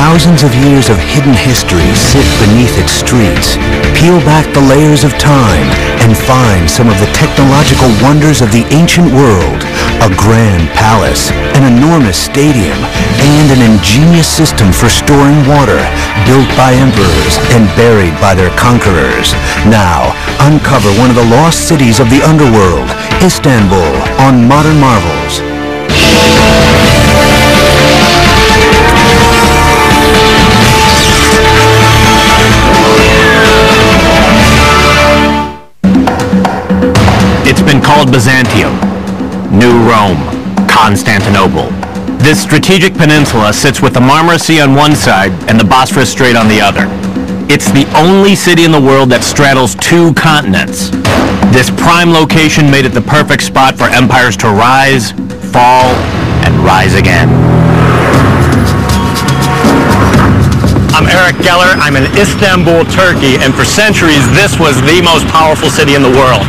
thousands of years of hidden history sit beneath its streets, peel back the layers of time and find some of the technological wonders of the ancient world, a grand palace, an enormous stadium, and an ingenious system for storing water built by emperors and buried by their conquerors. Now, uncover one of the lost cities of the underworld, Istanbul, on Modern Marvels. It's been called Byzantium, New Rome, Constantinople. This strategic peninsula sits with the Marmara Sea on one side and the Bosphorus Strait on the other. It's the only city in the world that straddles two continents. This prime location made it the perfect spot for empires to rise, fall, and rise again. I'm Eric Geller. I'm in Istanbul, Turkey, and for centuries this was the most powerful city in the world.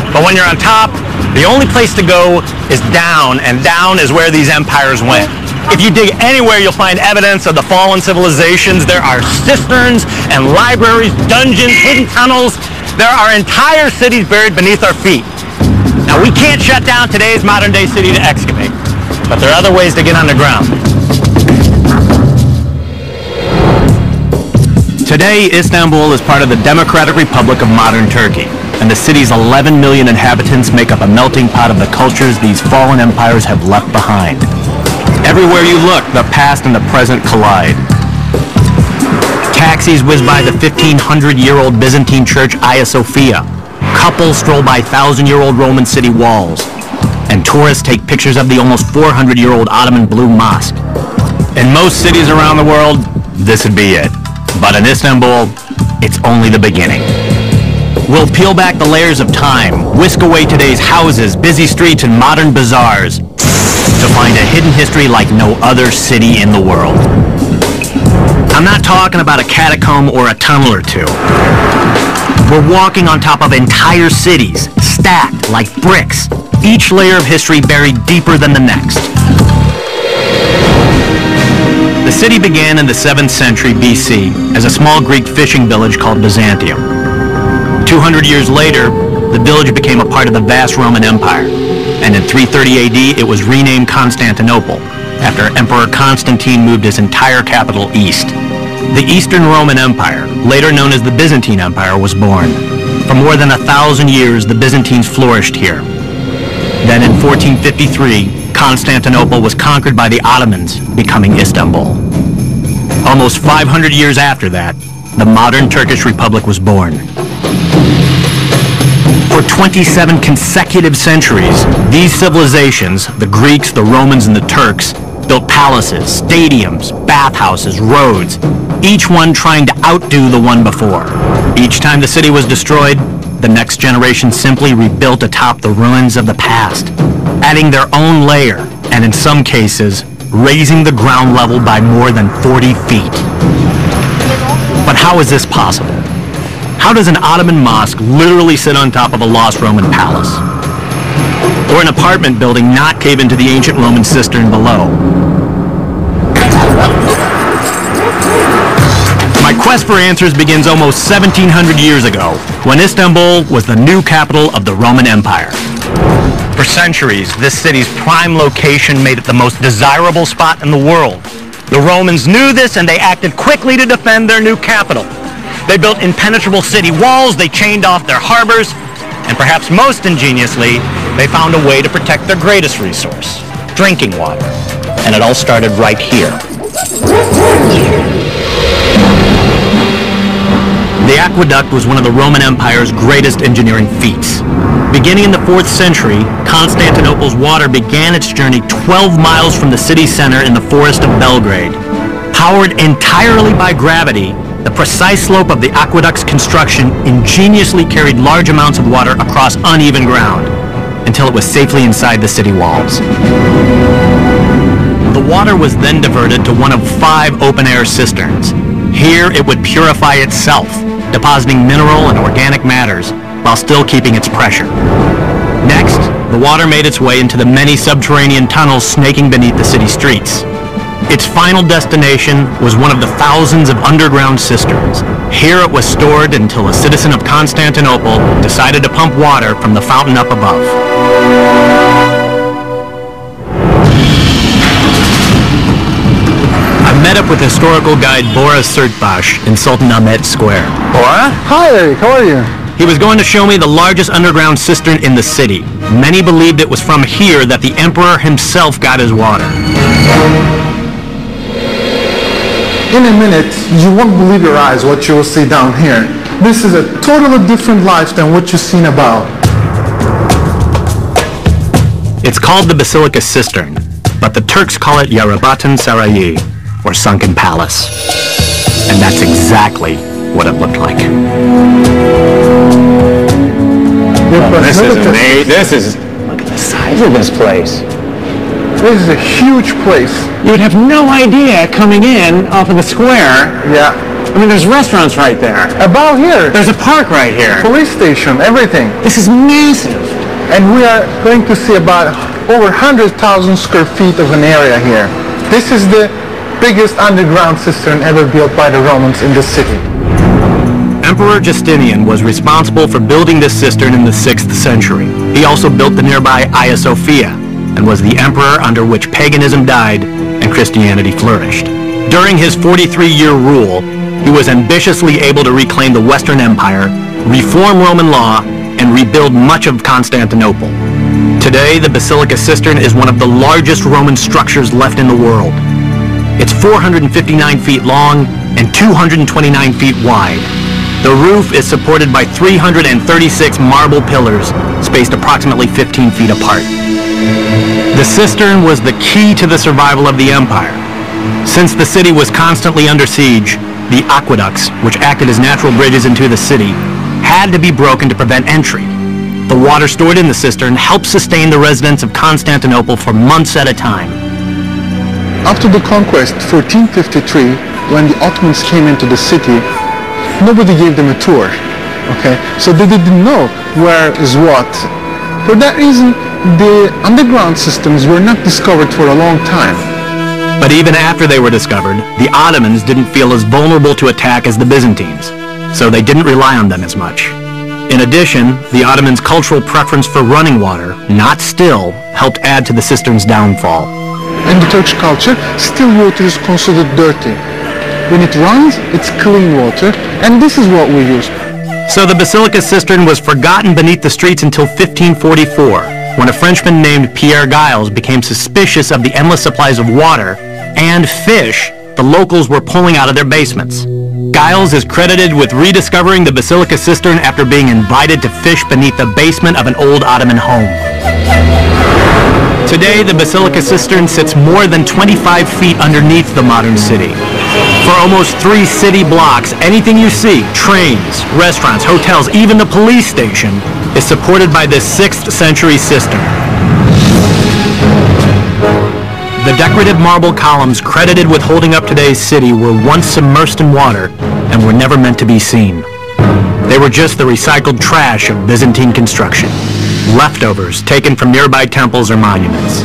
But when you're on top, the only place to go is down, and down is where these empires went. If you dig anywhere, you'll find evidence of the fallen civilizations. There are cisterns and libraries, dungeons, hidden tunnels. There are entire cities buried beneath our feet. Now, we can't shut down today's modern-day city to excavate, but there are other ways to get underground. Today, Istanbul is part of the Democratic Republic of modern Turkey, and the city's 11 million inhabitants make up a melting pot of the cultures these fallen empires have left behind. Everywhere you look, the past and the present collide. Taxis whiz by the 1,500-year-old Byzantine church Hagia Sophia. Couples stroll by 1,000-year-old Roman city walls. And tourists take pictures of the almost 400-year-old Ottoman Blue Mosque. In most cities around the world, this would be it. But in Istanbul, it's only the beginning. We'll peel back the layers of time, whisk away today's houses, busy streets, and modern bazaars to find a hidden history like no other city in the world. I'm not talking about a catacomb or a tunnel or two. We're walking on top of entire cities, stacked like bricks, each layer of history buried deeper than the next. The city began in the 7th century BC as a small Greek fishing village called Byzantium. 200 years later, the village became a part of the vast Roman Empire, and in 330 AD it was renamed Constantinople after Emperor Constantine moved his entire capital east. The Eastern Roman Empire, later known as the Byzantine Empire, was born. For more than 1,000 years, the Byzantines flourished here. Then in 1453, Constantinople was conquered by the Ottomans, becoming Istanbul. Almost 500 years after that, the modern Turkish Republic was born. For 27 consecutive centuries, these civilizations, the Greeks, the Romans, and the Turks, built palaces, stadiums, bathhouses, roads, each one trying to outdo the one before. Each time the city was destroyed, the next generation simply rebuilt atop the ruins of the past, adding their own layer, and in some cases, raising the ground level by more than 40 feet. But how is this possible? How does an Ottoman mosque literally sit on top of a lost Roman palace? Or an apartment building not cave into the ancient Roman cistern below? My quest for answers begins almost 1,700 years ago, when Istanbul was the new capital of the Roman Empire. For centuries, this city's prime location made it the most desirable spot in the world. The Romans knew this, and they acted quickly to defend their new capital. They built impenetrable city walls, they chained off their harbors, and perhaps most ingeniously, they found a way to protect their greatest resource, drinking water. And it all started right here. The aqueduct was one of the Roman Empire's greatest engineering feats. Beginning in the 4th century, Constantinople's water began its journey 12 miles from the city center in the forest of Belgrade. Powered entirely by gravity, the precise slope of the aqueduct's construction ingeniously carried large amounts of water across uneven ground until it was safely inside the city walls. The water was then diverted to one of 5 open-air cisterns. Here it would purify itself, depositing mineral and organic matters while still keeping its pressure. Next, the water made its way into the many subterranean tunnels snaking beneath the city streets. Its final destination was one of the thousands of underground cisterns. Here it was stored until a citizen of Constantinople decided to pump water from the fountain up above. I met up with historical guide Boris Sirtbash in Sultan Ahmet Square. Bora? Hi Eric, how are you? He was going to show me the largest underground cistern in the city. Many believed it was from here that the emperor himself got his water. In a minute, you won't believe your eyes what you will see down here. This is a totally different life than what you've seen above. It's called the Basilica Cistern, but the Turks call it Yerebatan Sarayi, or Sunken Palace. And that's exactly what it looked like. This is amazing. Look at the size of this place. This is a huge place. You would have no idea coming in off of the square. Yeah. I mean, there's restaurants right there. About here. There's a park right here. Police station, everything. This is massive. And we are going to see about over 100,000 square feet of an area here. This is the biggest underground cistern ever built by the Romans in this city. Emperor Justinian was responsible for building this cistern in the 6th century. He also built the nearby Hagia Sophia, and was the emperor under which paganism died and Christianity flourished. During his 43-year rule, he was ambitiously able to reclaim the Western Empire, reform Roman law, and rebuild much of Constantinople. Today, the Basilica Cistern is one of the largest Roman structures left in the world. It's 459 feet long and 229 feet wide. The roof is supported by 336 marble pillars, spaced approximately 15 feet apart. The cistern was the key to the survival of the empire. Since the city was constantly under siege, the aqueducts, which acted as natural bridges into the city, had to be broken to prevent entry. The water stored in the cistern helped sustain the residents of Constantinople for months at a time. After the conquest, 1453, when the Ottomans came into the city, nobody gave them a tour. Okay, so they didn't know where is what. For that reason, the underground systems were not discovered for a long time. But even after they were discovered, the Ottomans didn't feel as vulnerable to attack as the Byzantines, so they didn't rely on them as much. In addition, the Ottomans' cultural preference for running water, not still, helped add to the cistern's downfall. In the Turkish culture, still water is considered dirty. When it runs, it's clean water, and this is what we use. So the Basilica Cistern was forgotten beneath the streets until 1544, when a Frenchman named Pierre Giles became suspicious of the endless supplies of water and fish the locals were pulling out of their basements. Giles is credited with rediscovering the Basilica Cistern after being invited to fish beneath the basement of an old Ottoman home. Today, the Basilica Cistern sits more than 25 feet underneath the modern city. For almost 3 city blocks, anything you see, trains, restaurants, hotels, even the police station, is supported by this 6th century cistern. The decorative marble columns credited with holding up today's city were once immersed in water and were never meant to be seen. They were just the recycled trash of Byzantine construction, leftovers taken from nearby temples or monuments.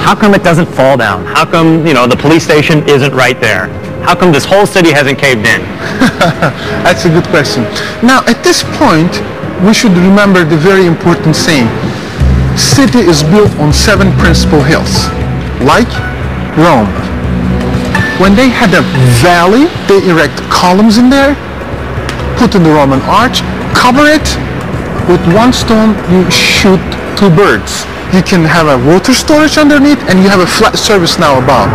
How come it doesn't fall down? How come, the police station isn't right there? How come this whole city hasn't caved in? That's a good question. Now, at this point, we should remember the very important saying. City is built on 7 principal hills, like Rome. When they had a valley, they erect columns in there, put in the Roman arch, cover it. With 1 stone, you shoot 2 birds. You can have a water storage underneath, and you have a flat surface now above.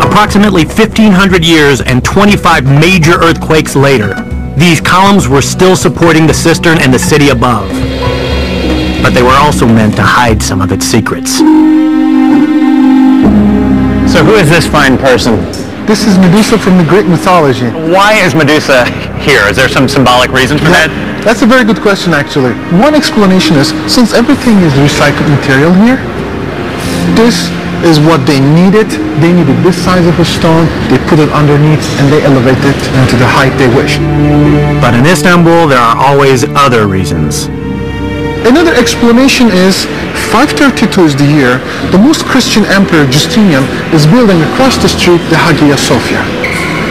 Approximately 1,500 years and 25 major earthquakes later, these columns were still supporting the cistern and the city above. But they were also meant to hide some of its secrets. So who is this fine person? This is Medusa from the Greek mythology. Why is Medusa here? Is there some symbolic reason for that? That's a very good question, actually. One explanation is, since everything is recycled material here, this is what they needed. They needed this size of a stone, they put it underneath, and they elevate it into the height they wish. But in Istanbul, there are always other reasons. Another explanation is 532 is the year the most Christian emperor Justinian is building across the street the Hagia Sophia,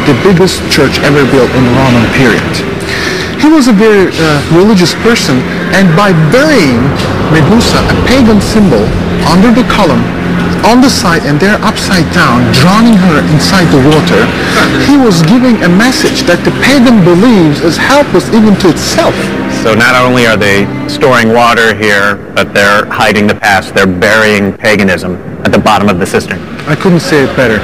the biggest church ever built in the Roman period. He was a very religious person, and by burying Medusa, a pagan symbol, under the column, on the side, and there upside down, drowning her inside the water, he was giving a message that the pagan believes is helpless even to itself. So not only are they storing water here, but they're hiding the past. They're burying paganism at the bottom of the cistern. I couldn't say it better.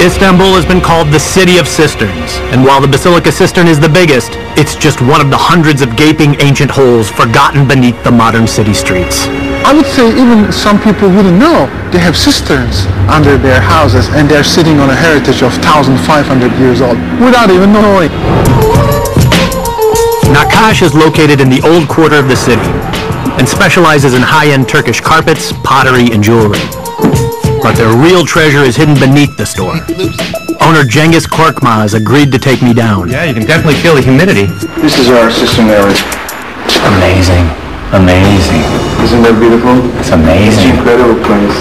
Istanbul has been called the City of Cisterns, and while the Basilica Cistern is the biggest, it's just one of the hundreds of gaping ancient holes forgotten beneath the modern city streets. I would say even some people wouldn't know they have cisterns under their houses, and they're sitting on a heritage of 1,500 years old without even knowing. Nakash is located in the old quarter of the city and specializes in high-end Turkish carpets, pottery, and jewelry. But their real treasure is hidden beneath the store. Owner Cengiz Korkmaz agreed to take me down. Yeah, you can definitely feel the humidity. This is our cistern area. Amazing. Amazing. Isn't that beautiful? It's amazing. It's an incredible place.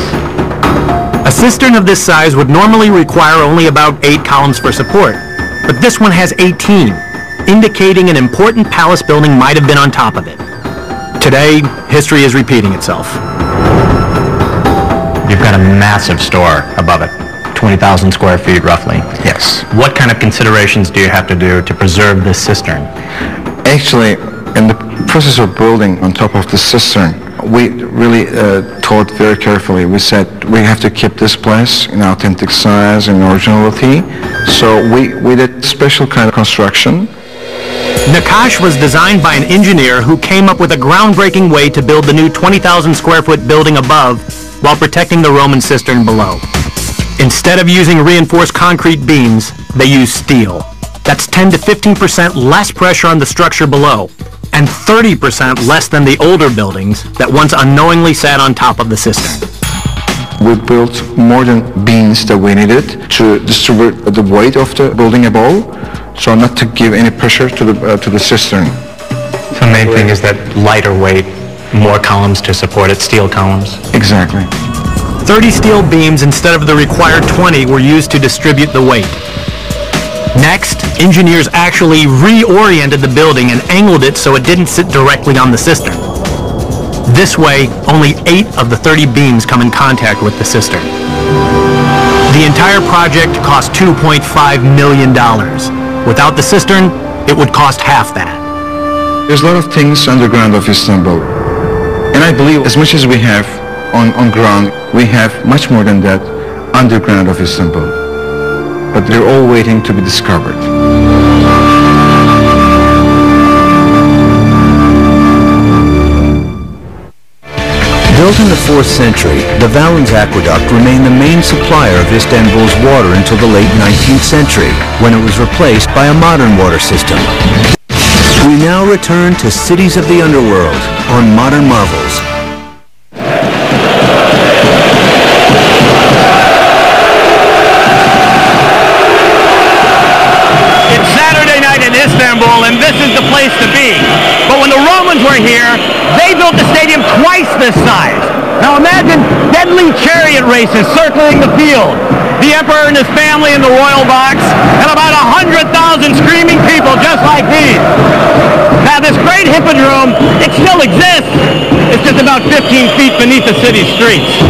A cistern of this size would normally require only about 8 columns for support, but this one has 18, indicating an important palace building might have been on top of it. Today, history is repeating itself. You've got a massive store above it, 20,000 square feet roughly. Yes. What kind of considerations do you have to do to preserve this cistern? Actually, in the process of building on top of the cistern, we really thought very carefully. We said we have to keep this place in authentic size and originality. So we did special kind of construction. Nakash was designed by an engineer who came up with a groundbreaking way to build the new 20,000 square foot building above while protecting the Roman cistern below. Instead of using reinforced concrete beams, they used steel. That's 10 to 15% less pressure on the structure below, and 30% less than the older buildings that once unknowingly sat on top of the cistern. We built more than beams that we needed to distribute the weight of the building above, so not to give any pressure to the cistern. The main thing is that lighter weight, more columns to support it, steel columns. Exactly. 30 steel beams instead of the required 20 were used to distribute the weight. Next, engineers actually reoriented the building and angled it so it didn't sit directly on the cistern. This way, only 8 of the 30 beams come in contact with the cistern. The entire project cost $2.5 million. Without the cistern, it would cost half that. There's a lot of things underground of Istanbul. And I believe as much as we have on ground, we have much more than that underground of Istanbul. But they're all waiting to be discovered. Built in the 4th century, the Valens Aqueduct remained the main supplier of Istanbul's water until the late 19th century, when it was replaced by a modern water system. We now return to Cities of the Underworld on Modern Marvels. It's Saturday night in Istanbul, and this is the place to be. But when the Romans were here, they built the stadium twice this size. Now imagine deadly chariot races circling the field. The emperor and his family in the royal box, and about 100,000 screaming people just like these. Now this great hippodrome, it still exists. It's just about 15 feet beneath the city streets.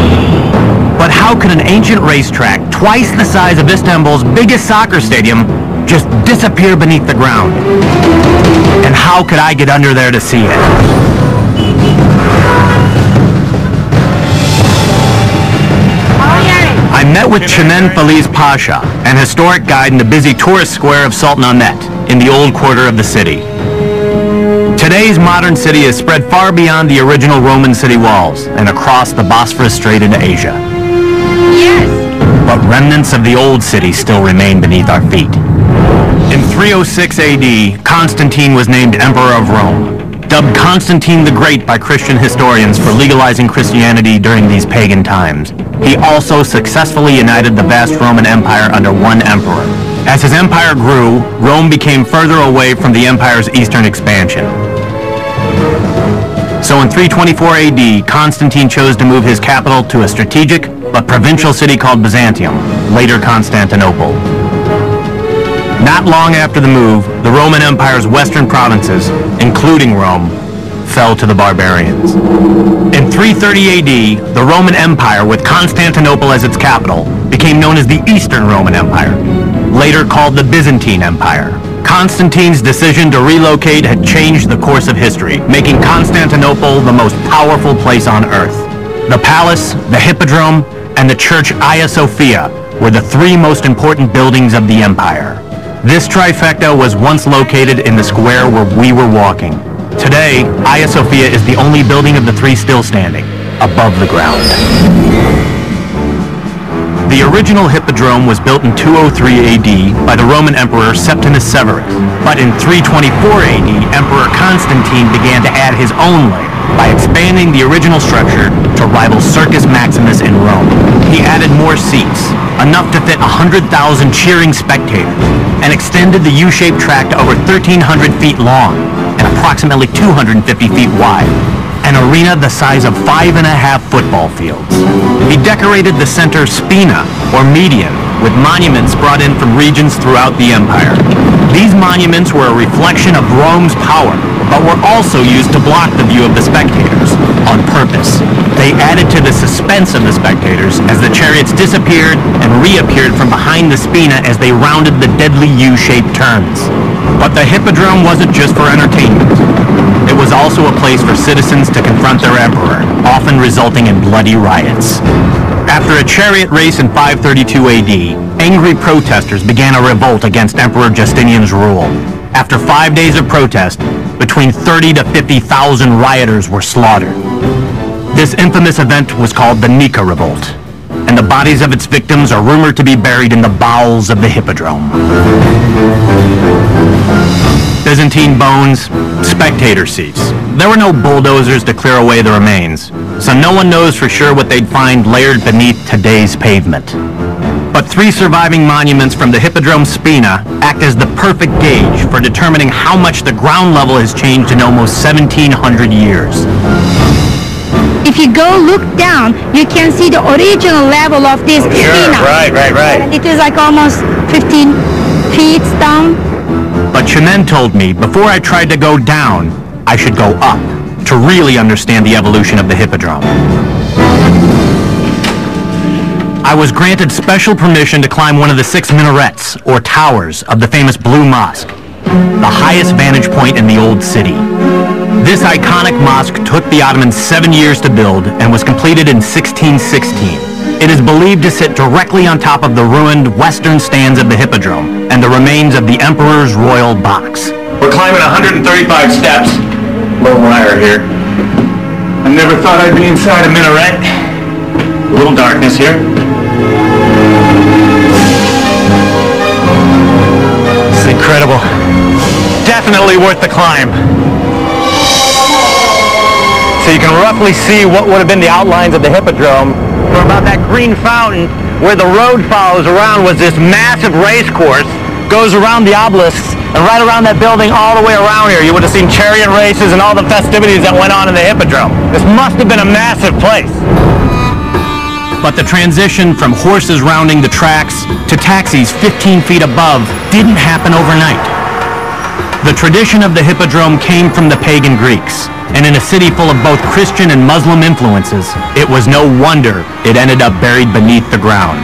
But how could an ancient racetrack, twice the size of Istanbul's biggest soccer stadium, just disappear beneath the ground? And how could I get under there to see it? I met with Chenen Feliz Pasha, an historic guide in the busy tourist square of Sultanahmet, in the old quarter of the city. Today's modern city is spread far beyond the original Roman city walls and across the Bosphorus Strait into Asia. Yes! But remnants of the old city still remain beneath our feet. In 306 AD, Constantine was named Emperor of Rome, dubbed Constantine the Great by Christian historians for legalizing Christianity during these pagan times. He also successfully united the vast Roman Empire under one emperor. As his empire grew, Rome became further away from the empire's eastern expansion. So in 324 AD, Constantine chose to move his capital to a strategic but provincial city called Byzantium, later Constantinople. Not long after the move, the Roman Empire's western provinces, including Rome, fell to the barbarians. In 330 AD, the Roman Empire, with Constantinople as its capital, became known as the Eastern Roman Empire, later called the Byzantine Empire. Constantine's decision to relocate had changed the course of history, making Constantinople the most powerful place on earth. The palace, the hippodrome, and the church Hagia Sophia were the three most important buildings of the empire. This trifecta was once located in the square where we were walking. Today, Hagia Sophia is the only building of the three still standing, above the ground. The original hippodrome was built in 203 AD by the Roman Emperor Septimus Severus, but in 324 AD, Emperor Constantine began to add his own layer by expanding the original structure to rival Circus Maximus in Rome. He added more seats, enough to fit 100,000 cheering spectators, and extended the U-shaped track to over 1,300 feet long and approximately 250 feet wide, an arena the size of 5.5 football fields. He decorated the center spina, or median, with monuments brought in from regions throughout the empire. These monuments were a reflection of Rome's power, but were also used to block the view of the spectators, on purpose. They added to the suspense of the spectators as the chariots disappeared and reappeared from behind the spina as they rounded the deadly U-shaped turns. But the hippodrome wasn't just for entertainment. It was also a place for citizens to confront their emperor, often resulting in bloody riots. After a chariot race in 532 AD, angry protesters began a revolt against Emperor Justinian's rule. After 5 days of protest, between 30 to 50,000 rioters were slaughtered. This infamous event was called the Nika Revolt, and the bodies of its victims are rumored to be buried in the bowels of the hippodrome. Byzantine bones, spectator seats. There were no bulldozers to clear away the remains, so no one knows for sure what they'd find layered beneath today's pavement. But three surviving monuments from the hippodrome spina act as the perfect gauge for determining how much the ground level has changed in almost 1,700 years. If you go look down, you can see the original level of this spina. Right. And it is like almost 15 feet down. But Chemen told me before I tried to go down, I should go up to really understand the evolution of the hippodrome. I was granted special permission to climb one of the 6 minarets, or towers, of the famous Blue Mosque, the highest vantage point in the old city. This iconic mosque took the Ottomans 7 years to build and was completed in 1616. It is believed to sit directly on top of the ruined western stands of the hippodrome and the remains of the Emperor's royal box. We're climbing 135 steps. Low wire here. I never thought I'd be inside a minaret. A little darkness here. It's incredible. Definitely worth the climb. So you can roughly see what would have been the outlines of the hippodrome. From about that green fountain where the road follows around was this massive race course, goes around the obelisks, and right around that building all the way around here you would have seen chariot races and all the festivities that went on in the hippodrome. This must have been a massive place. But the transition from horses rounding the tracks to taxis 15 feet above didn't happen overnight. The tradition of the hippodrome came from the pagan Greeks, and in a city full of both Christian and Muslim influences, it was no wonder it ended up buried beneath the ground.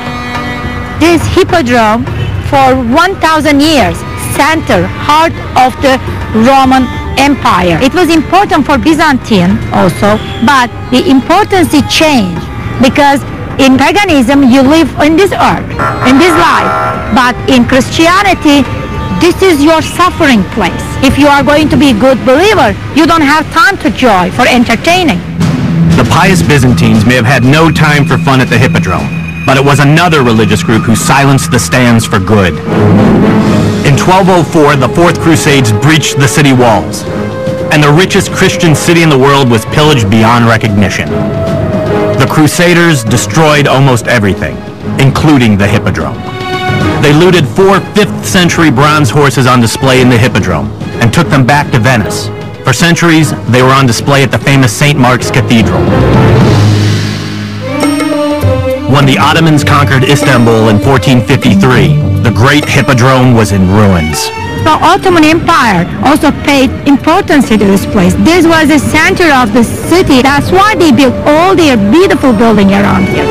This hippodrome for 1,000 years center, heart of the Roman Empire. It was important for Byzantine also, but the importance changed because in paganism you live in this earth, in this life, but in Christianity this is your suffering place. If you are going to be a good believer, you don't have time to joy, for entertaining. The pious Byzantines may have had no time for fun at the hippodrome, but it was another religious group who silenced the stands for good. In 1204, the Fourth Crusades breached the city walls, and the richest Christian city in the world was pillaged beyond recognition. The Crusaders destroyed almost everything, including the hippodrome. They looted 4 5th-century bronze horses on display in the hippodrome and took them back to Venice For centuries, they were on display at the famous St. Mark's Cathedral. When the Ottomans conquered Istanbul in 1453, the great Hippodrome was in ruins. The Ottoman Empire also paid importance to this place. This was the center of the city. That's why they built all their beautiful buildings around here.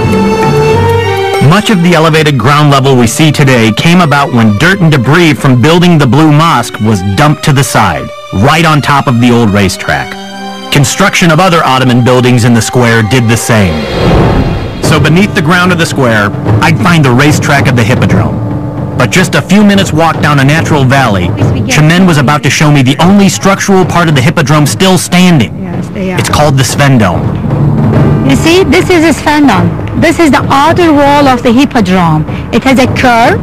Much of the elevated ground level we see today came about when dirt and debris from building the Blue Mosque was dumped to the side, right on top of the old racetrack. Construction of other Ottoman buildings in the square did the same. So beneath the ground of the square, I'd find the racetrack of the Hippodrome. But just a few minutes walk down a natural valley, Chemen was about to show me the only structural part of the Hippodrome still standing. Yes, they are. It's called the Sphendome. You see, this is a Sphendome. This is the outer wall of the Hippodrome. It has a curve,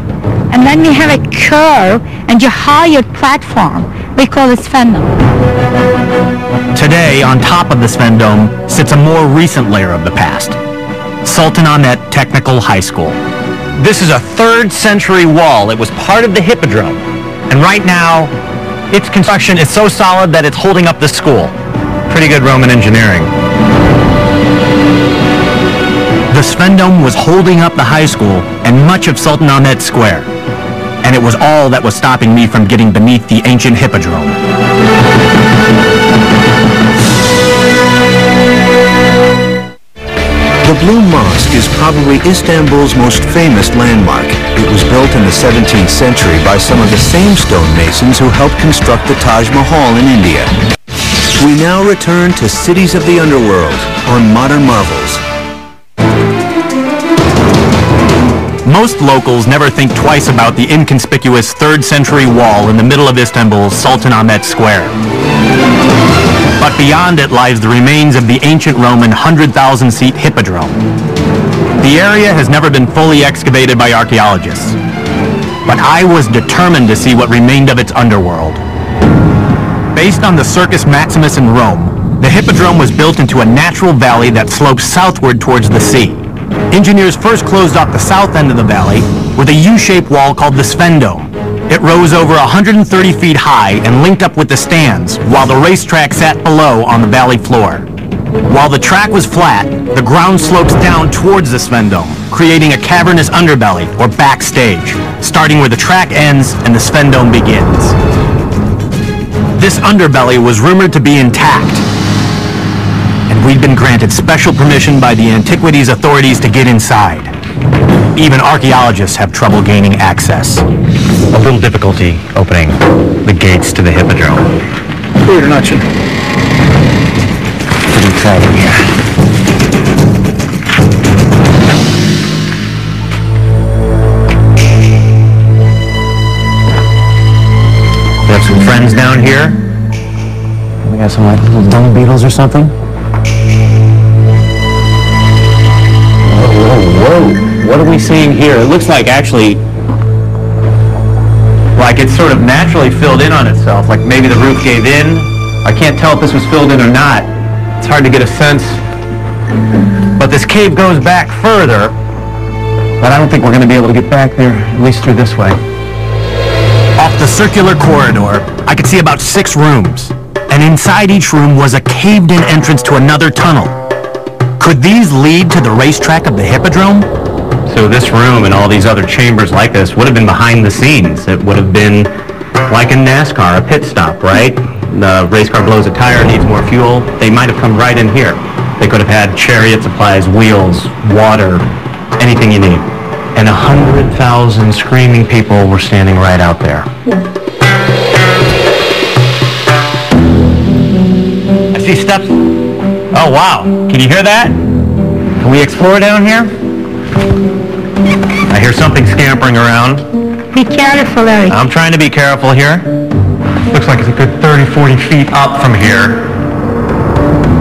and then we have a curve and a higher platform. We call it Sphendome. Today, on top of the Sphendome, sits a more recent layer of the past. Sultan Ahmet Technical High School. This is a 3rd century wall. It was part of the Hippodrome. And right now, its construction is so solid that it's holding up the school. Pretty good Roman engineering. The Sphendome was holding up the high school and much of Sultan Ahmet Square. And it was all that was stopping me from getting beneath the ancient Hippodrome. The Blue Mosque is probably Istanbul's most famous landmark. It was built in the 17th century by some of the same stonemasons who helped construct the Taj Mahal in India. We now return to Cities of the Underworld on Modern Marvels. Most locals never think twice about the inconspicuous 3rd century wall in the middle of Istanbul's Sultan Ahmet Square. But beyond it lies the remains of the ancient Roman 100,000-seat Hippodrome. The area has never been fully excavated by archaeologists, but I was determined to see what remained of its underworld. Based on the Circus Maximus in Rome, the Hippodrome was built into a natural valley that slopes southward towards the sea. Engineers first closed off the south end of the valley with a U-shaped wall called the Sphendome. It rose over 130 feet high and linked up with the stands, while the racetrack sat below on the valley floor. While the track was flat, the ground slopes down towards the Sphendome, creating a cavernous underbelly, or backstage, starting where the track ends and the Sphendome begins. This underbelly was rumored to be intact, and we'd been granted special permission by the antiquities authorities to get inside. Even archaeologists have trouble gaining access. A little difficulty opening the gates to the Hippodrome. Buyurun açın. Pretty crowded here. We have some friends down here. We got some like little dung beetles or something. Whoa. What are we seeing here? It looks like actually like it's sort of naturally filled in on itself, like maybe the roof gave in. I can't tell if this was filled in or not. It's hard to get a sense. But this cave goes back further, but I don't think we're going to be able to get back there, at least through this way. Off the circular corridor, I could see about 6 rooms, and inside each room was a caved-in entrance to another tunnel. Could these lead to the racetrack of the Hippodrome? So this room and all these other chambers like this would have been behind the scenes. It would have been like in NASCAR, a pit stop, right? The race car blows a tire, needs more fuel. They might have come right in here. They could have had chariot supplies, wheels, water, anything you need. And 100,000 screaming people were standing right out there. I see steps. Oh, wow. Can you hear that? Can we explore down here? I hear something scampering around. Be careful, Eric. I'm trying to be careful here. Looks like it's a good 30, 40 feet up from here.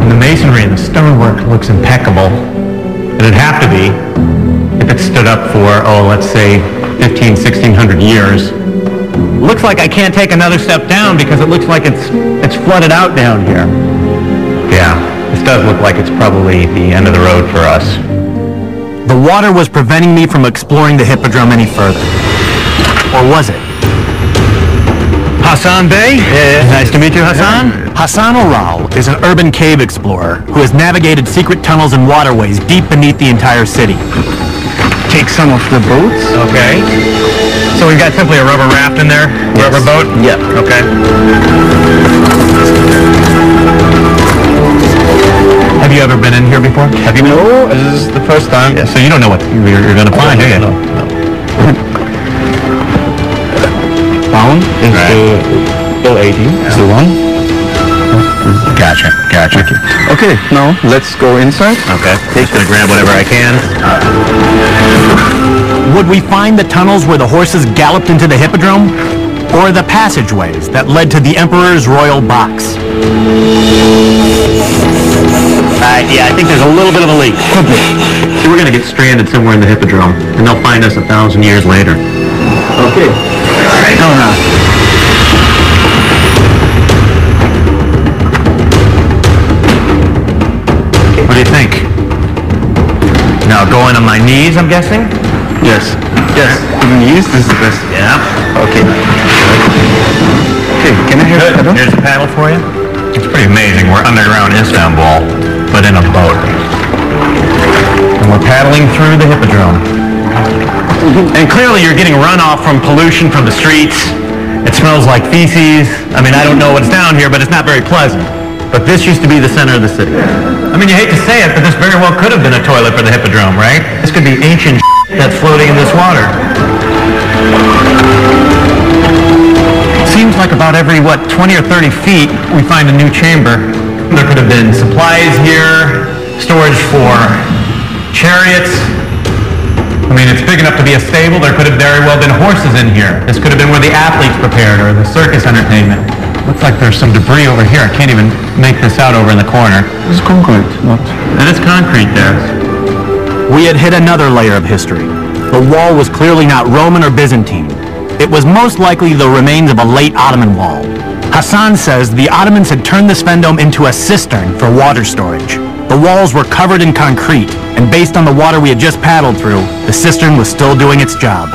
And the masonry and the stonework looks impeccable. And it'd have to be if it stood up for, oh, let's say 15, 1600 years. Looks like I can't take another step down because it looks like it's flooded out down here. Yeah, this does look like it's probably the end of the road for us. The water was preventing me from exploring the Hippodrome any further. Or was it? Hassan Bey? Yeah. Nice to meet you, Hassan. Hassan Oral is an urban cave explorer who has navigated secret tunnels and waterways deep beneath the entire city. Take some of the boats. Okay. So we've got simply a rubber raft in there? Yes. Rubber boat? Yeah. Okay. Have you ever been in here before? Have you been? No, this is the first time. Yeah, so you don't know what you're going to find, do you? No. Pound is the 18, is the one. Gotcha. Okay, now let's go inside. Okay. Just going to grab whatever I can. Would we find the tunnels where the horses galloped into the hippodrome? Or the passageways that led to the Emperor's royal box? Yeah, I think there's a little bit of a leak. So we're going to get stranded somewhere in the hippodrome, and they'll find us 1,000 years later. Okay. All right. Oh, no. What do you think? Now going on my knees, I'm guessing? Yes. Even knees, this is the best. Yeah. Okay. Okay, can I have a paddle? Here's a paddle for you. It's pretty amazing. We're underground Istanbul, but in a boat. And we're paddling through the hippodrome. And clearly you're getting runoff from pollution from the streets. It smells like feces. I mean, I don't know what's down here, but it's not very pleasant. But this used to be the center of the city. I mean, you hate to say it, but this very well could have been a toilet for the hippodrome, right? This could be ancient that's floating in this water. Seems like about every, 20 or 30 feet, we find a new chamber. There could have been supplies here, storage for chariots. I mean, it's big enough to be a stable. There could have very well been horses in here. This could have been where the athletes prepared or the circus entertainment. Looks like there's some debris over here. I can't even make this out over in the corner. This is concrete, not... That is concrete there. We had hit another layer of history. The wall was clearly not Roman or Byzantine. It was most likely the remains of a late Ottoman wall. Hassan says the Ottomans had turned the Svendome into a cistern for water storage. The walls were covered in concrete, and based on the water we had just paddled through, the cistern was still doing its job.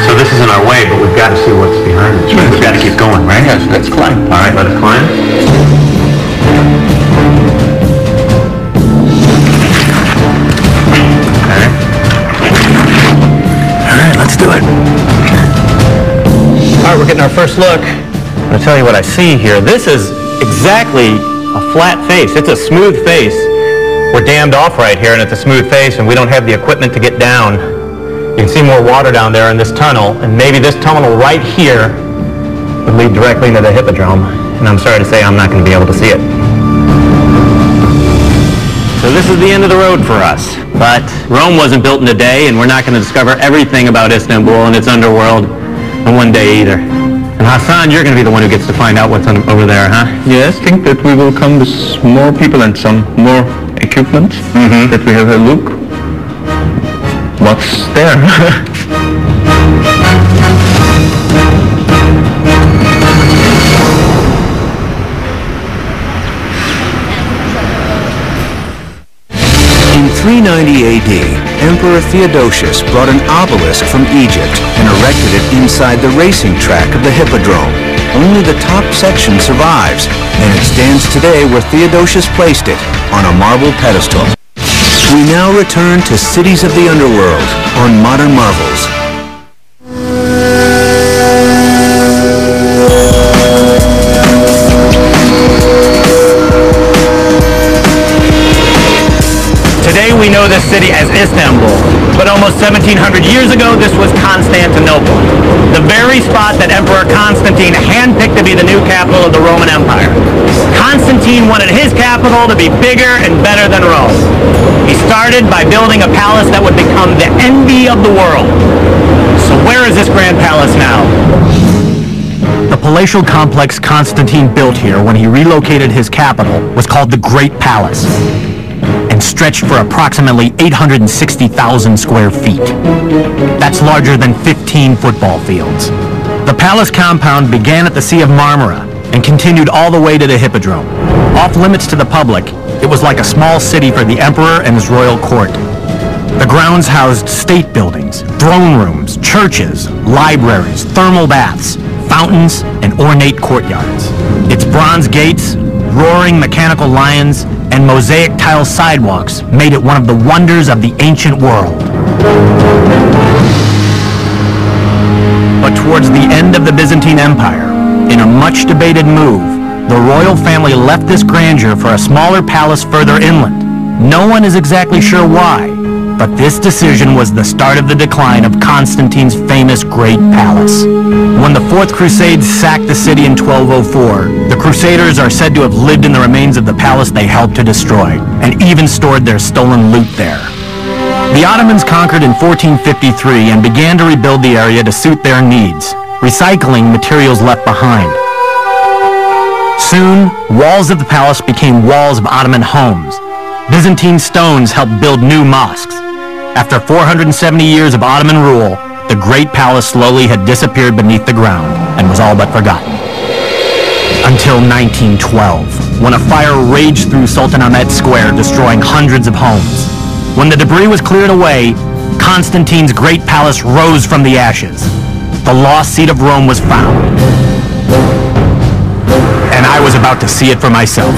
So this isn't our way, but we've got to see what's behind us. We've got to keep going, right? Yes, let's climb. All right, let us climb. Okay. All right, let's do it. All right, we're getting our first look. I'm going to tell you what I see here. This is exactly a flat face. It's a smooth face. We're dammed off right here, and it's a smooth face, and we don't have the equipment to get down. You can see more water down there in this tunnel, and maybe this tunnel right here would lead directly into the hippodrome. And I'm sorry to say I'm not going to be able to see it. So this is the end of the road for us. But Rome wasn't built in a day, and we're not going to discover everything about Istanbul and its underworld in one day either. And Hassan, you're going to be the one who gets to find out what's over there, huh? Yes, I think that we will come with more people and some more equipment, that we have a look. What's there? In 390 AD, Emperor Theodosius brought an obelisk from Egypt and erected it inside the racing track of the hippodrome. Only the top section survives, and it stands today where Theodosius placed it, on a marble pedestal. We now return to Cities of the Underworld on Modern Marvels. Today we know this city as Istanbul, but almost 1700 years ago this was Constantinople, the very spot that Emperor Constantine handpicked to be the new capital of the Roman Empire. Constantine wanted his capital to be bigger and better than Rome. He started by building a palace that would become the envy of the world. So where is this grand palace now? The palatial complex Constantine built here when he relocated his capital was called the Great Palace, and stretched for approximately 860,000 square feet. That's larger than 15 football fields. The palace compound began at the Sea of Marmara and continued all the way to the Hippodrome. Off limits to the public, it was like a small city for the emperor and his royal court. The grounds housed state buildings, throne rooms, churches, libraries, thermal baths, fountains, and ornate courtyards. Its bronze gates, roaring mechanical lions, and mosaic tile sidewalks made it one of the wonders of the ancient world. But towards the end of the Byzantine Empire, in a much-debated move, the royal family left this grandeur for a smaller palace further inland. No one is exactly sure why, but this decision was the start of the decline of Constantine's famous Great Palace. When the Fourth Crusade sacked the city in 1204, the Crusaders are said to have lived in the remains of the palace they helped to destroy, and even stored their stolen loot there. The Ottomans conquered in 1453 and began to rebuild the area to suit their needs, recycling materials left behind. Soon, walls of the palace became walls of Ottoman homes. Byzantine stones helped build new mosques. After 470 years of Ottoman rule, the Great Palace slowly had disappeared beneath the ground and was all but forgotten. Until 1912, when a fire raged through Sultan Ahmed Square, destroying hundreds of homes. When the debris was cleared away, Constantine's Great Palace rose from the ashes. The lost seat of Rome was found. And I was about to see it for myself.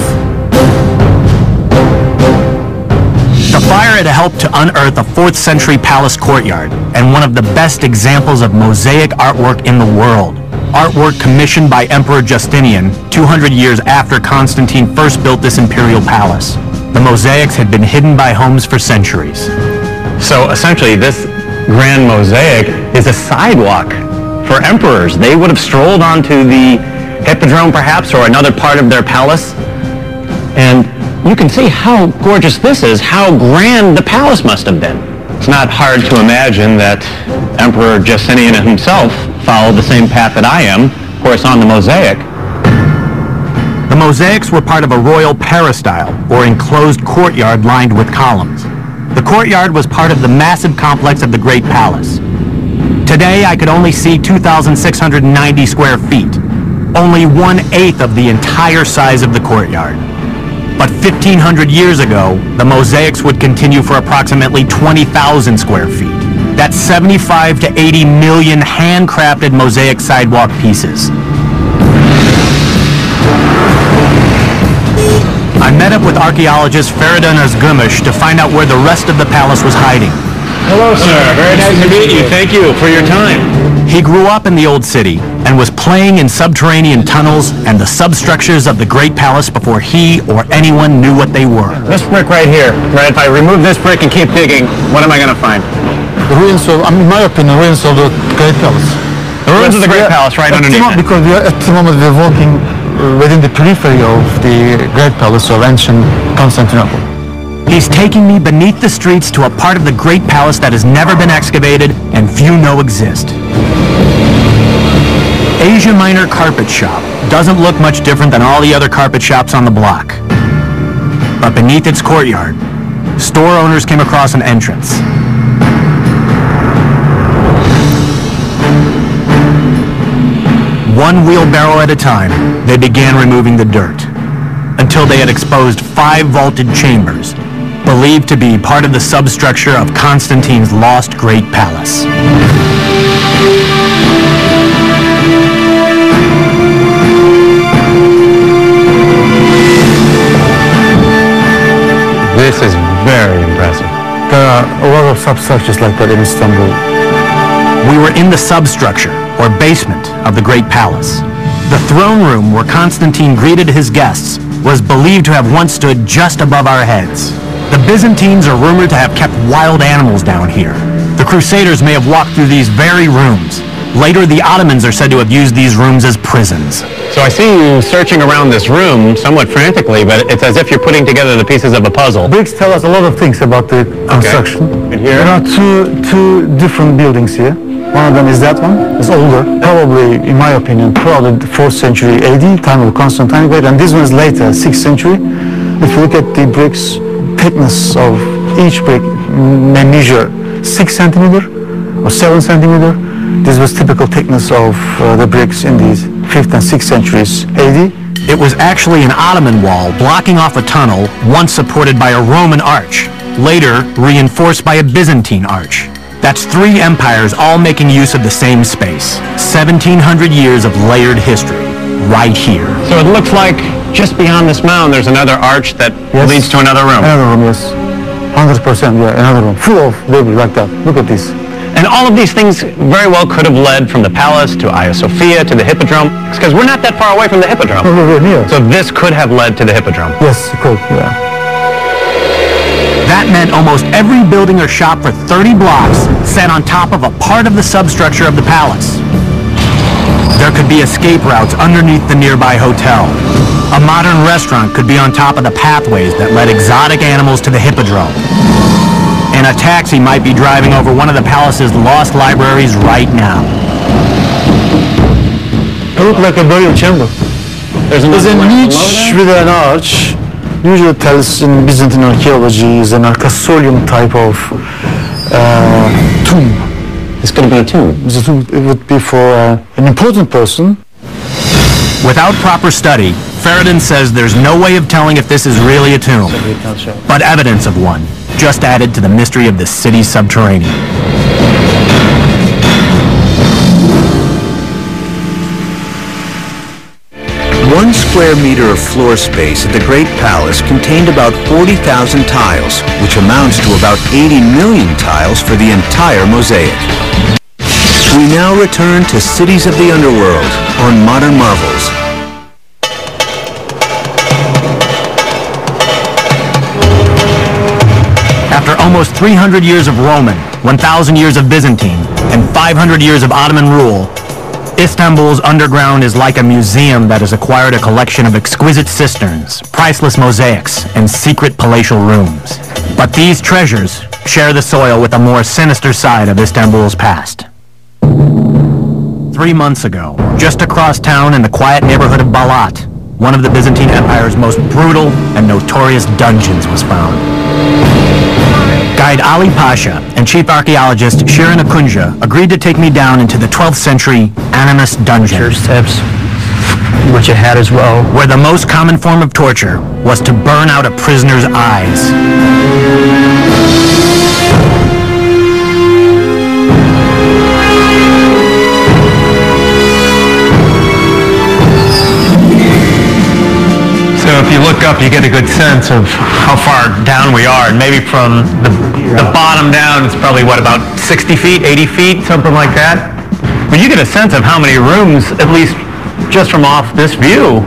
The fire had helped to unearth a 4th century palace courtyard and one of the best examples of mosaic artwork in the world. Artwork commissioned by Emperor Justinian 200 years after Constantine first built this imperial palace. The mosaics had been hidden by homes for centuries. So essentially this grand mosaic is a sidewalk for emperors. They would have strolled onto the Hippodrome perhaps, or another part of their palace, and you can see how gorgeous this is, how grand the palace must have been. It's not hard to imagine that Emperor Justinian himself followed the same path that I am, of course on the mosaic. The mosaics were part of a royal peristyle, or enclosed courtyard lined with columns. The courtyard was part of the massive complex of the Great Palace. Today, I could only see 2,690 square feet, only 1/8 of the entire size of the courtyard. But 1,500 years ago, the mosaics would continue for approximately 20,000 square feet. That's 75 to 80 million handcrafted mosaic sidewalk pieces. I met up with archaeologist Feridun Özgürmüş to find out where the rest of the palace was hiding. Hello, sir. Very nice to meet you. Thank you for your time. He grew up in the old city and was playing in subterranean tunnels and the substructures of the Great Palace before he or anyone knew what they were. This brick right here, right? If I remove this brick and keep digging, what am I going to find? The ruins of, in my opinion, ruins of the Great Palace. The ruins of the Great Palace right underneath it. Because at the moment we're walking within the periphery of the Great Palace of ancient Constantinople. He's taking me beneath the streets to a part of the Great Palace that has never been excavated and few know exist. Asia Minor Carpet Shop doesn't look much different than all the other carpet shops on the block. But beneath its courtyard, store owners came across an entrance. One wheelbarrow at a time, they began removing the dirt, until they had exposed 5 vaulted chambers, believed to be part of the substructure of Constantine's lost Great Palace. This is very impressive. There are a lot of substructures like that in Istanbul. We were in the substructure, or basement, of the Great Palace. The throne room where Constantine greeted his guests was believed to have once stood just above our heads. The Byzantines are rumored to have kept wild animals down here. The Crusaders may have walked through these very rooms. Later, the Ottomans are said to have used these rooms as prisons. So I see you searching around this room somewhat frantically, but it's as if you're putting together the pieces of a puzzle. Bricks tell us a lot of things about the construction. Okay. And here? There are two different buildings here. One of them is that one. It's older, probably, in my opinion, probably the 4th century AD, time of Constantine. And this one is later, 6th century. If you look at the bricks, thickness of each brick may measure 6 centimeter or 7 centimeter. This was typical thickness of the bricks in the 5th and 6th centuries AD. It was actually an Ottoman wall blocking off a tunnel once supported by a Roman arch, later reinforced by a Byzantine arch. That's 3 empires all making use of the same space. 1,700 years of layered history right here. So it looks like just beyond this mound there's another arch that leads to another room. Another room, yes. 100%, yeah, another room. Full of debris like that. Look at this. And all of these things very well could have led from the palace to Hagia Sophia to the Hippodrome, because we're not that far away from the Hippodrome. Oh, we're near. So this could have led to the Hippodrome. Yes, it could, yeah. That meant almost every building or shop for 30 blocks sat on top of a part of the substructure of the palace. There could be escape routes underneath the nearby hotel. A modern restaurant could be on top of the pathways that led exotic animals to the Hippodrome. And a taxi might be driving over one of the palace's lost libraries right now. It looks like a burial chamber. There's a niche with an arch. Usually tells in Byzantine archaeology is an arcasolium type of tomb. It's going to be a tomb. It would be for an important person. Without proper study, Feridun says there's no way of telling if this is really a tomb, but evidence of one just added to the mystery of the city's subterranean. 1 square meter of floor space at the Great Palace contained about 40,000 tiles, which amounts to about 80 million tiles for the entire mosaic. We now return to Cities of the Underworld on Modern Marvels. After almost 300 years of Roman, 1,000 years of Byzantine, and 500 years of Ottoman rule, Istanbul's underground is like a museum that has acquired a collection of exquisite cisterns, priceless mosaics, and secret palatial rooms. But these treasures share the soil with a more sinister side of Istanbul's past. 3 months ago, just across town in the quiet neighborhood of Balat, one of the Byzantine Empire's most brutal and notorious dungeons was found. Guide Ali Pasha and chief archaeologist Shirin Akunja agreed to take me down into the 12th century Animus dungeon. There's tips, which you had as well. Where the most common form of torture was to burn out a prisoner's eyes. So if you look up, you get a good sense of how far down we are. And maybe from the bottom down, it's probably, what, about 60 feet, 80 feet, something like that? But you get a sense of how many rooms, at least just from off this view.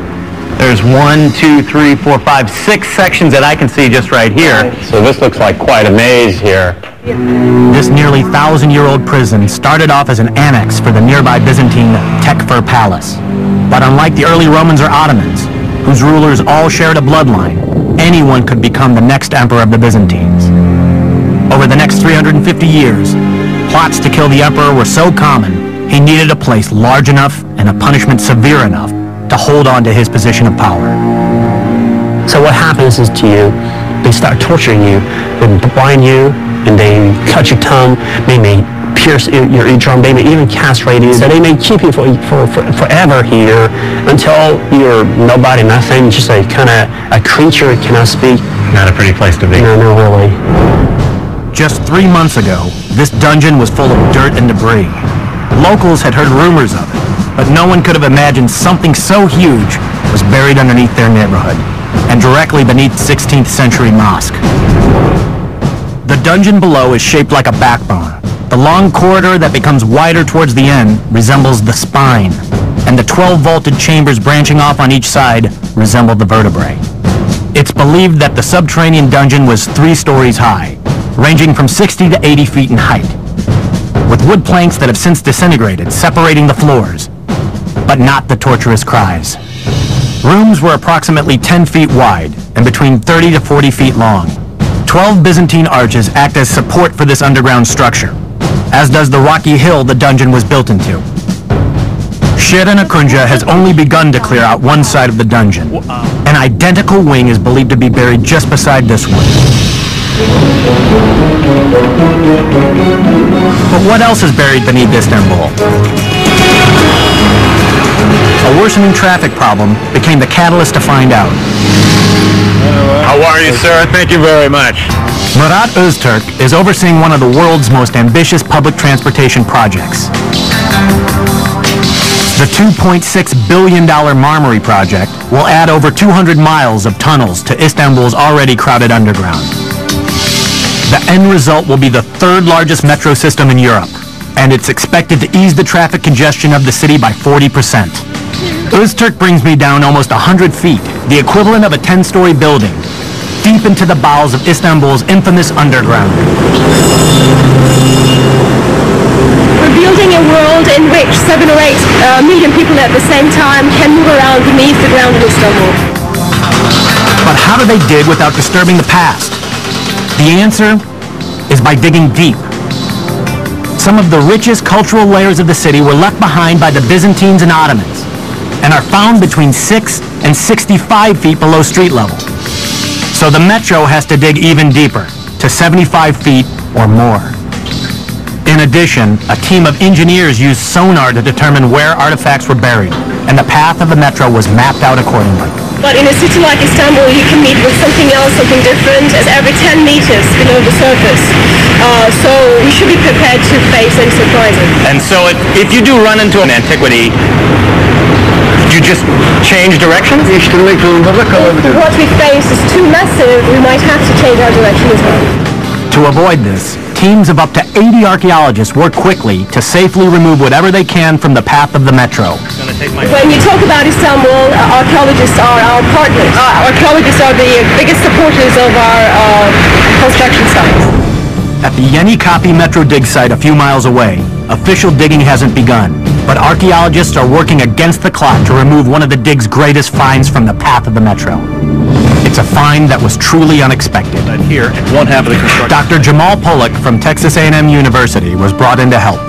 There's 1, 2, 3, 4, 5, 6 sections that I can see just right here. So this looks like quite a maze here. This nearly 1,000-year-old prison started off as an annex for the nearby Byzantine Tekfur Palace. But unlike the early Romans or Ottomans, whose rulers all shared a bloodline, anyone could become the next emperor of the Byzantines. Over the next 350 years, plots to kill the emperor were so common, he needed a place large enough and a punishment severe enough to hold on to his position of power. So what happens is to you, they start torturing you, they blind you, and they cut your tongue, they may pierce your eardrum, they may even castrate you. So they may keep you for forever here until you're nobody, nothing, just a kind of a creature that cannot speak. Not a pretty place to be. No, really. Just 3 months ago, this dungeon was full of dirt and debris. Locals had heard rumors of it, but no one could have imagined something so huge was buried underneath their neighborhood and directly beneath 16th century mosque. The dungeon below is shaped like a backbone. The long corridor that becomes wider towards the end resembles the spine, and the 12 vaulted chambers branching off on each side resemble the vertebrae. It's believed that the subterranean dungeon was 3 stories high, ranging from 60 to 80 feet in height, with wood planks that have since disintegrated, separating the floors, but not the torturous cries. Rooms were approximately 10 feet wide and between 30 to 40 feet long. 12 Byzantine arches act as support for this underground structure, as does the rocky hill the dungeon was built into. Shirin Akunja has only begun to clear out one side of the dungeon. An identical wing is believed to be buried just beside this one. But what else is buried beneath Istanbul? A worsening traffic problem became the catalyst to find out. How are you, sir? Thank you very much. Murat Öztürk is overseeing one of the world's most ambitious public transportation projects. The $2.6 billion Marmari project will add over 200 miles of tunnels to Istanbul's already crowded underground. The end result will be the third largest metro system in Europe, and it's expected to ease the traffic congestion of the city by 40%. Öztürk brings me down almost 100 feet, the equivalent of a 10-story building, deep into the bowels of Istanbul's infamous underground. We're building a world in which 7 or 8 million people at the same time can move around beneath the ground in Istanbul. But how do they dig without disturbing the past? The answer is by digging deep. Some of the richest cultural layers of the city were left behind by the Byzantines and Ottomans, and are found between 6 and 65 feet below street level. So the metro has to dig even deeper, to 75 feet or more. In addition, a team of engineers used sonar to determine where artifacts were buried, and the path of the metro was mapped out accordingly. But in a city like Istanbul, you can meet with something else, something different, as every 10 meters below the surface. So we should be prepared to face any surprises. And so if you do run into an antiquity, you just change directions? What we face is too massive, we might have to change our direction as well. To avoid this, teams of up to 80 archaeologists work quickly to safely remove whatever they can from the path of the metro. When you talk about Istanbul, archaeologists are our partners. Archaeologists are the biggest supporters of our construction sites. At the Yenikapi Metro dig site a few miles away, official digging hasn't begun, but archaeologists are working against the clock to remove one of the dig's greatest finds from the path of the metro. It's a find that was truly unexpected. Here, one half of the construction. Dr. Jamal Pollock from Texas A&M University was brought in to help.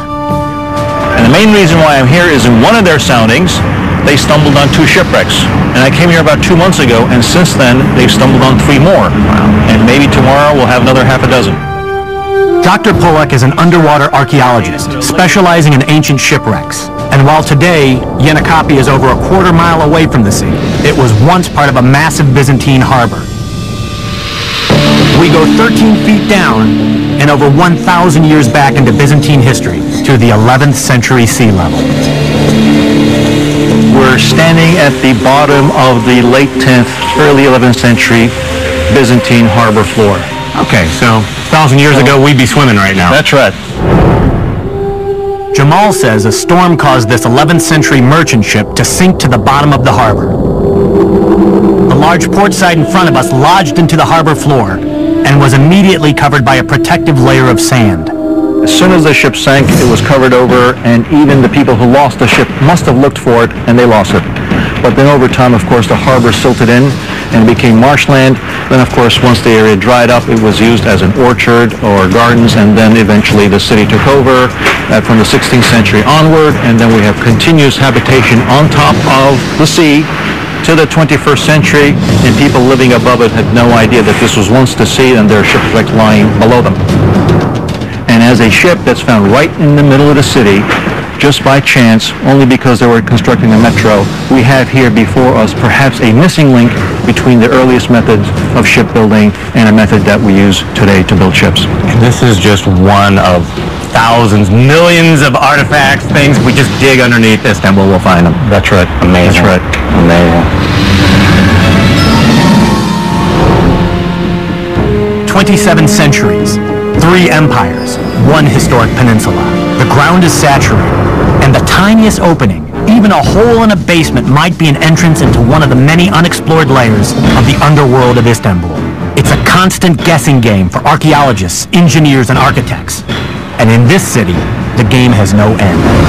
And the main reason why I'm here is in one of their soundings, they stumbled on 2 shipwrecks. And I came here about 2 months ago, and since then, they've stumbled on 3 more. And maybe tomorrow we'll have another half a dozen. Dr. Pollock is an underwater archaeologist specializing in ancient shipwrecks. And while today, Yenikapi is over a quarter mile away from the sea, it was once part of a massive Byzantine harbor. We go 13 feet down and over 1,000 years back into Byzantine history to the 11th century sea level. We're standing at the bottom of the late 10th, early 11th century Byzantine harbor floor. Okay, so 1,000 years ago, we'd be swimming right now. That's right. Jamal says a storm caused this 11th century merchant ship to sink to the bottom of the harbor. The large port side in front of us lodged into the harbor floor and was immediately covered by a protective layer of sand. As soon as the ship sank, it was covered over, and even the people who lost the ship must have looked for it, and they lost it. But then over time, of course, the harbor silted in and became marshland. Then, of course, once the area dried up, it was used as an orchard or gardens, and then eventually the city took over from the 16th century onward, and then we have continuous habitation on top of the sea to the 21st century, and people living above it had no idea that this was once the sea and there are shipwrecks lying below them. And as a ship that's found right in the middle of the city, just by chance, only because they were constructing the metro, we have here before us perhaps a missing link between the earliest methods of shipbuilding and a method that we use today to build ships. And this is just one of thousands, millions of artifacts, things. If we just dig underneath Istanbul, we'll find them. That's right. Amazing. That's right. Amazing. 27 centuries, 3 empires, 1 historic peninsula. The ground is saturated, and the tiniest opening, even a hole in a basement, might be an entrance into one of the many unexplored layers of the underworld of Istanbul. It's a constant guessing game for archaeologists, engineers, and architects. And in this city, the game has no end.